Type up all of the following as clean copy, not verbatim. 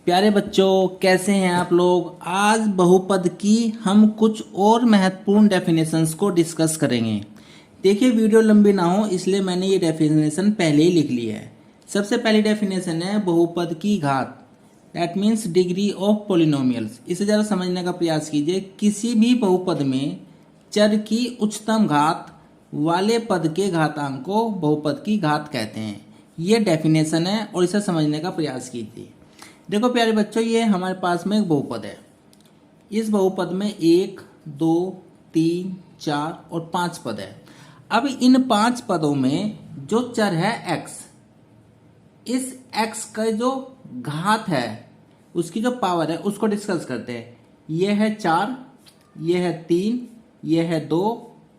प्यारे बच्चों, कैसे हैं आप लोग। आज बहुपद की हम कुछ और महत्वपूर्ण डेफिनेशंस को डिस्कस करेंगे। देखिए, वीडियो लंबी ना हो इसलिए मैंने ये डेफिनेशन पहले ही लिख लिया है। सबसे पहली डेफिनेशन है बहुपद की घात, that means degree of polynomials. इसे ज़रा समझने का प्रयास कीजिए। किसी भी बहुपद में चर की उच्चतम घात वाले पद के घातांक को बहुपद की घात कहते हैं। ये डेफिनेशन है और इसे समझने का प्रयास कीजिए। देखो प्यारे बच्चों, ये हमारे पास में एक बहुपद है। इस बहुपद में 1, 2, 3, 4 और 5 पद है। अब इन 5 पदों में जो चर है x, इस x का जो घात है, उसकी जो पावर है, उसको डिस्कस करते हैं। ये है 4, ये है 3, ये है 2,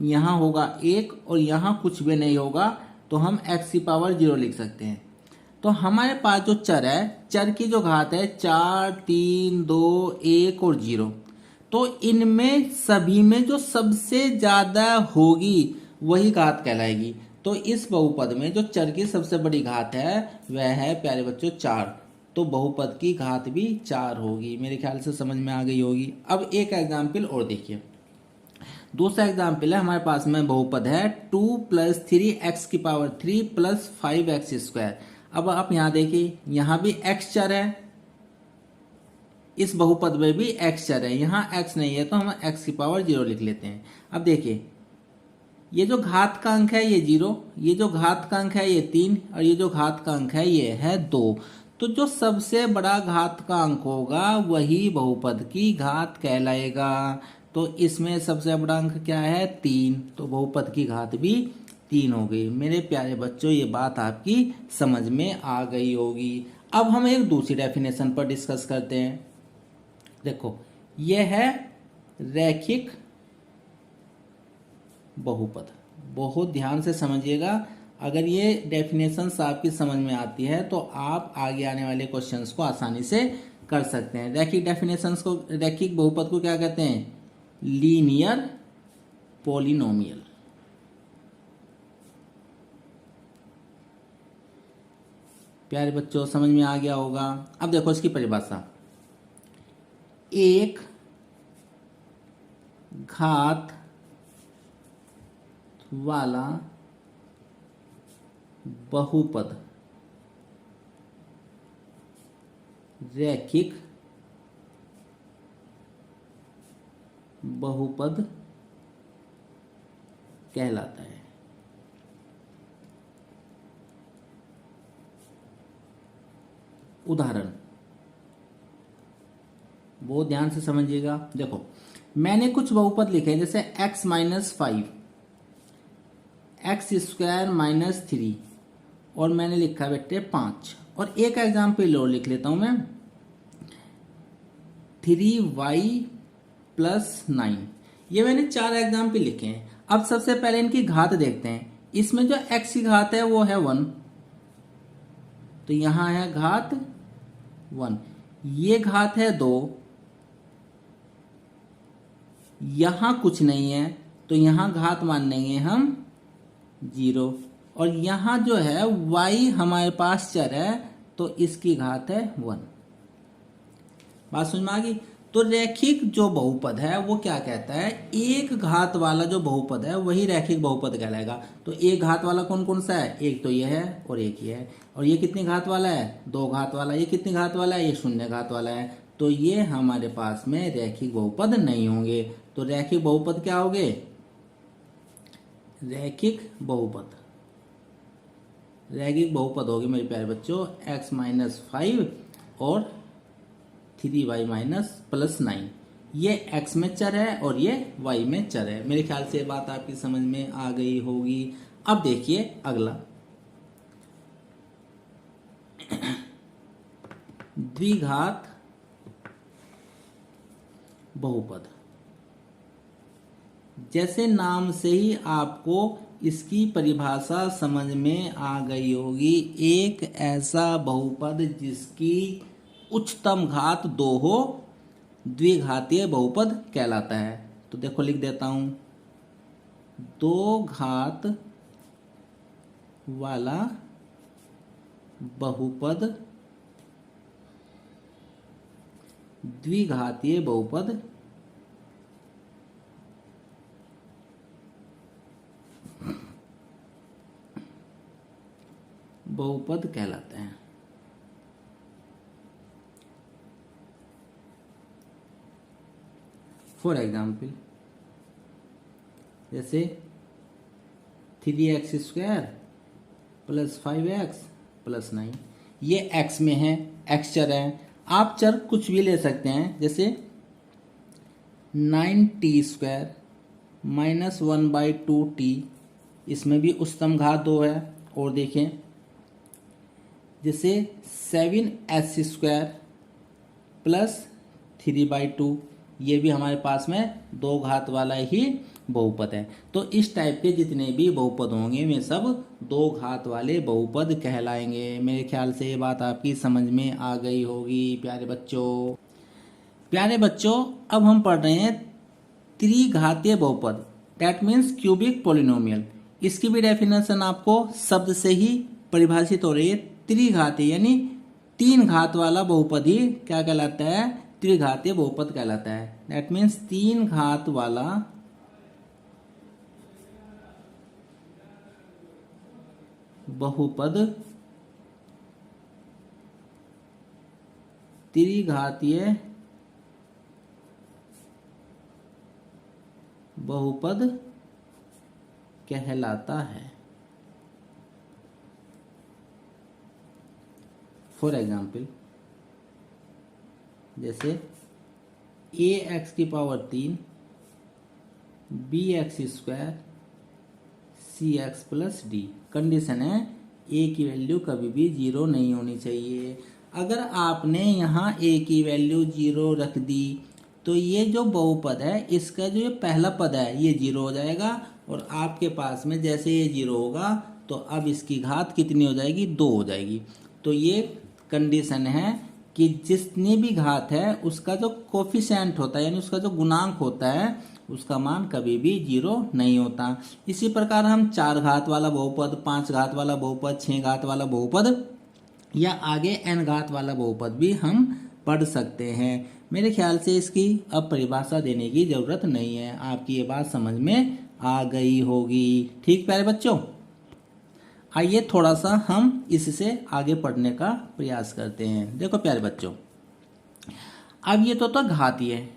यहाँ होगा 1 और यहाँ कुछ भी नहीं होगा, तो हम x की पावर 0 लिख सकते हैं। तो हमारे पास जो चर है, चर की जो घात है 4, 3, 2, 1 और 0, तो इनमें सभी में जो सबसे ज्यादा होगी वही घात कहलाएगी। तो इस बहुपद में जो चर की सबसे बड़ी घात है वह है प्यारे बच्चों 4। तो बहुपद की घात भी 4 होगी। मेरे ख्याल से समझ में आ गई होगी। अब एक एग्जाम्पल और देखिए। दूसरा एग्जाम्पल है, हमारे पास में बहुपद है 2 + 3x की पावर 3 + 5x स्क्वायर। अब आप यहाँ देखिए, यहाँ भी x चर है, इस बहुपद में भी x चर है। यहाँ x नहीं है तो हम x की पावर 0 लिख लेते हैं। अब देखिए, ये जो घात का अंक है ये 0, ये जो घात का अंक है ये 3 और ये जो घात का अंक है ये है 2। तो जो सबसे बड़ा घात का अंक होगा वही बहुपद की घात कहलाएगा। तो इसमें सबसे बड़ा अंक क्या है? 3। तो बहुपद की घात भी 3 हो गई। मेरे प्यारे बच्चों, ये बात आपकी समझ में आ गई होगी। अब हम एक दूसरी डेफिनेशन पर डिस्कस करते हैं। देखो, यह है रैखिक बहुपद। बहुत ध्यान से समझिएगा। अगर ये डेफिनेशंस आपकी समझ में आती है तो आप आगे आने वाले क्वेश्चंस को आसानी से कर सकते हैं। रैखिक डेफिनेशंस को, रैखिक बहुपद को क्या कहते हैं? Linear polynomial. प्यारे बच्चों, समझ में आ गया होगा। अब देखो इसकी परिभाषा, एक घात वाला बहुपद रैखिक बहुपद कहलाता है। उदाहरण, बहुत ध्यान से समझिएगा। देखो, मैंने कुछ बहुपद लिखे जैसे x - 5, x² - 3 और मैंने लिखा बेटे 5। और एक एग्जाम्पल और लिख लेता हूं मैं, 3y + 9। ये मैंने 4 एग्जाम्पल लिखे हैं। अब सबसे पहले इनकी घात देखते हैं। इसमें जो x की घात है वो है 1, तो यहां है घात 1। ये घात है 2, यहां कुछ नहीं है तो यहां घात मान लेंगे हम 0। और यहां जो है y हमारे पास चर है तो इसकी घात है 1। बात समझ में आ गई। तो रैखिक जो बहुपद है वो क्या कहता है? एक घात वाला जो बहुपद है वही रैखिक बहुपद कहलाएगा। तो एक घात वाला कौन कौन सा है? एक तो ये है और एक ये है। और ये कितनी घात वाला है? 2 घात वाला। ये कितनी घात वाला है? ये 0 घात वाला है। तो ये हमारे पास में रैखिक बहुपद नहीं होंगे। तो रैखिक बहुपद क्या होंगे? रैखिक बहुपद होगी मेरे प्यारे बच्चों x - 5 और 3y + 9। ये x में चर है और ये y में चर है। मेरे ख्याल से बात आपकी समझ में आ गई होगी। अब देखिए अगला, द्विघात बहुपद। जैसे नाम से ही आपको इसकी परिभाषा समझ में आ गई होगी। एक ऐसा बहुपद जिसकी उच्चतम घात 2 हो द्विघातीय बहुपद कहलाता है। तो देखो लिख देता हूं, 2 घात वाला बहुपद द्विघातीय बहुपद कहलाते हैं। फॉर एग्जाम्पल जैसे 3x² प्लस 5x प्लस 9, ये x में है, x चर है। आप चर कुछ भी ले सकते हैं, जैसे 9t² माइनस 1/2t, इसमें भी उच्चतम घात 2 है। और देखें जैसे 7s² प्लस 3/2, ये भी हमारे पास में 2 घात वाला ही बहुपद है। तो इस टाइप के जितने भी बहुपद होंगे वे सब 2 घात वाले बहुपद कहलाएंगे। मेरे ख्याल से ये बात आपकी समझ में आ गई होगी प्यारे बच्चों। प्यारे बच्चों, अब हम पढ़ रहे हैं त्रिघातीय बहुपद, दैट मीन्स क्यूबिक पोलिनोमियल। इसकी भी डेफिनेशन आपको शब्द से ही परिभाषित हो रही है। त्रिघातीय यानी 3 घात वाला बहुपद ही क्या कहलाता है? त्रिघातीय बहुपद कहलाता है। दैट मीन्स 3 घात वाला बहुपद त्रिघातीय बहुपद कहलाता है। फॉर एग्जाम्पल जैसे ax⁻3 bx² cx plus D. Condition है a की वैल्यू कभी भी 0 नहीं होनी चाहिए। अगर आपने यहाँ a की वैल्यू 0 रख दी तो ये जो बहुपद है इसका जो ये पहला पद है ये 0 हो जाएगा, और आपके पास में जैसे ये 0 होगा तो अब इसकी घात कितनी हो जाएगी? 2 हो जाएगी। तो ये कंडीशन है कि जितनी भी घात है उसका जो कोफिशिएंट होता है यानी उसका जो गुणांक होता है उसका मान कभी भी 0 नहीं होता। इसी प्रकार हम 4 घात वाला बहुपद, 5 घात वाला बहुपद, 6 घात वाला बहुपद या आगे n घात वाला बहुपद भी हम पढ़ सकते हैं। मेरे ख्याल से इसकी अब परिभाषा देने की जरूरत नहीं है, आपकी ये बात समझ में आ गई होगी। ठीक प्यारे बच्चों, आइए थोड़ा सा हम इससे आगे पढ़ने का प्रयास करते हैं। देखो प्यारे बच्चों, अब ये तो घातीय।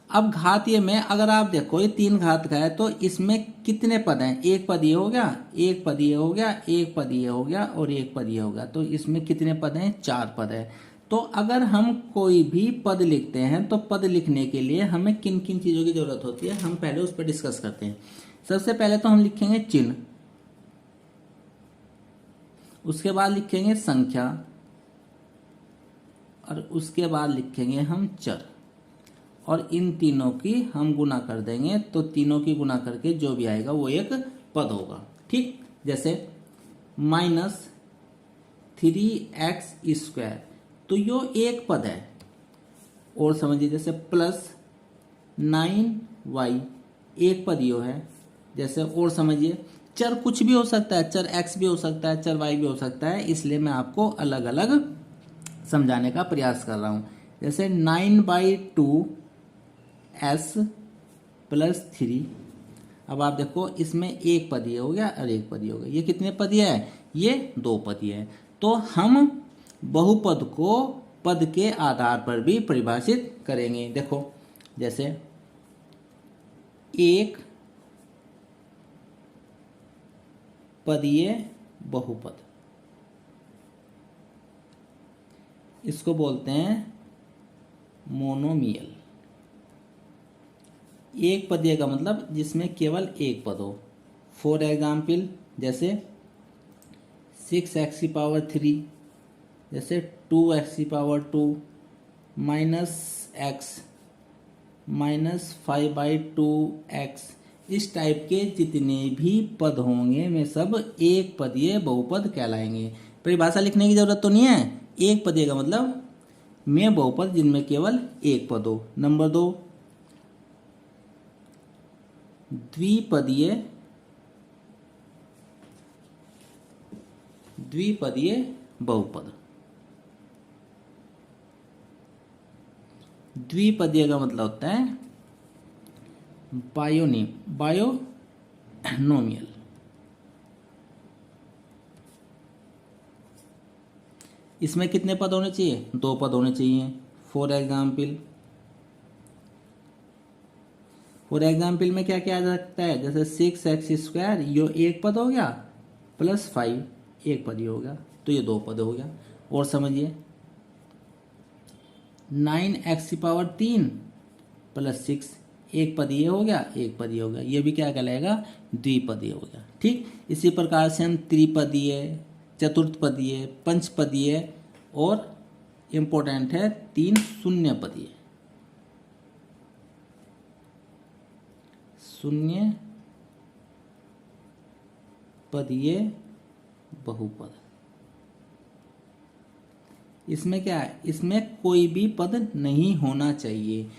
अब घातीय में अगर आप देखो ये 3 घात का है तो इसमें कितने पद हैं? एक पद ये हो गया, एक पद ये हो गया, एक पद ये हो गया और एक पद ये हो गया। तो इसमें कितने पद हैं? 4 पद है। तो अगर हम कोई भी पद लिखते हैं तो पद लिखने के लिए हमें किन किन चीज़ों की जरूरत होती है, हम पहले उस पर डिस्कस करते हैं। सबसे पहले तो हम लिखेंगे चिन्ह, उसके बाद लिखेंगे संख्या, और उसके बाद लिखेंगे हम चर, और इन तीनों की हम गुना कर देंगे तो तीनों की गुना करके जो भी आएगा वो एक पद होगा। ठीक, जैसे -3x², तो यो एक पद है। और समझिए जैसे +9y, एक पद यो है। जैसे और समझिए चर कुछ भी हो सकता है, चर x भी हो सकता है, चर y भी हो सकता है, इसलिए मैं आपको अलग अलग समझाने का प्रयास कर रहा हूं। जैसे 9/2s प्लस 3। अब आप देखो इसमें एक पद ये हो गया और एक पद ये हो गया। ये कितने पद है? ये 2 पद है। तो हम बहुपद को पद के आधार पर भी परिभाषित करेंगे। देखो जैसे एक पदीय बहुपद, इसको बोलते हैं मोनोमियल। एक पदीय का मतलब जिसमें केवल एक पद हो। फॉर एग्जाम्पल जैसे 6x⁻3, जैसे 2x⁻2 -x -5/2x। इस टाइप के जितने भी पद होंगे वे सब एक पदीय बहुपद कहलाएंगे। परिभाषा लिखने की जरूरत तो नहीं है। एक पदीय का मतलब में बहुपद जिनमें केवल एक पद हो। नंबर 2, द्विपदीय बहुपद। द्विपदीय का मतलब होता है बायोनोमियल। इसमें कितने पद होने चाहिए? 2 पद होने चाहिए। फॉर एग्जाम्पल में क्या क्या आ सकता है? जैसे 6x², ये एक पद हो गया, प्लस 5 एक पद ही हो गया, तो ये 2 पद हो गया। और समझिए 9x³ प्लस 6 एक पद ये हो गया, एक पद ये हो गया, ये भी क्या कहलाएगा? द्विपदीय हो गया। ठीक, इसी प्रकार से हम त्रिपदीय, चतुर्थपदीय, पंचपदीय और इम्पोर्टेंट है 3 शून्यपदीय, शून्यपदीय बहुपद। इसमें क्या है? इसमें कोई भी पद नहीं होना चाहिए।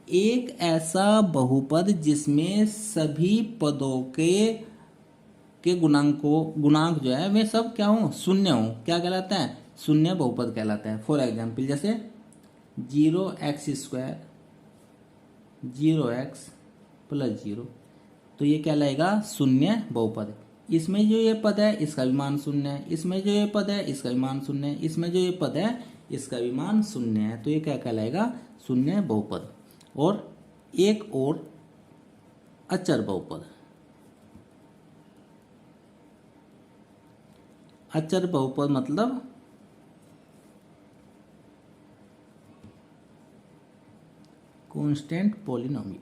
एक ऐसा बहुपद जिसमें सभी पदों के गुणांक जो है वे सब क्या हो? शून्य हो, क्या कहलाता है? शून्य बहुपद कहलाता है। फॉर एग्जाम्पल जैसे 0x², 0x + 0, तो ये क्या लाएगा? शून्य बहुपद। इसमें जो ये पद है इसका भी मान शून्य है, इसमें जो ये पद है इसका भी मान शून्य है, इसमें जो ये पद है इसका भी मान शून्य है, तो ये क्या कहलाएगा? शून्य बहुपद। और एक और अचर बहुपद। अचर बहुपद मतलब कांस्टेंट पॉलिनोमियल।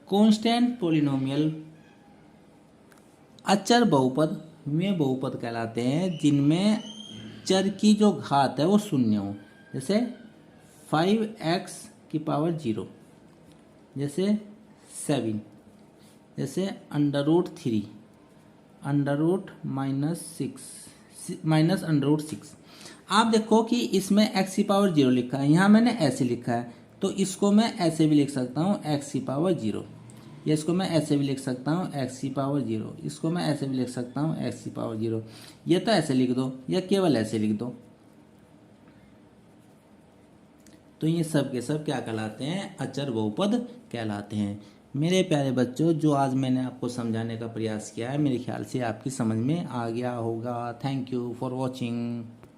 कांस्टेंट पॉलिनोमियल अचर बहुपद वे बहुपद कहलाते हैं जिनमें चर की जो घात है वो शून्य हो। जैसे 5x⁻0, जैसे 7, जैसे √3, -6। आप देखो कि इसमें x⁻0 लिखा है, यहाँ मैंने ऐसे लिखा है, तो इसको मैं ऐसे भी लिख सकता हूँ x⁻0, या इसको मैं ऐसे भी लिख सकता हूँ x⁻0, इसको मैं ऐसे भी लिख सकता हूँ x⁻0, ये तो ऐसे लिख दो या केवल ऐसे लिख दो। तो ये सब के सब क्या कहलाते हैं? अचर बहुपद कहलाते हैं। मेरे प्यारे बच्चों, जो आज मैंने आपको समझाने का प्रयास किया है, मेरे ख्याल से आपकी समझ में आ गया होगा। Thank you for watching.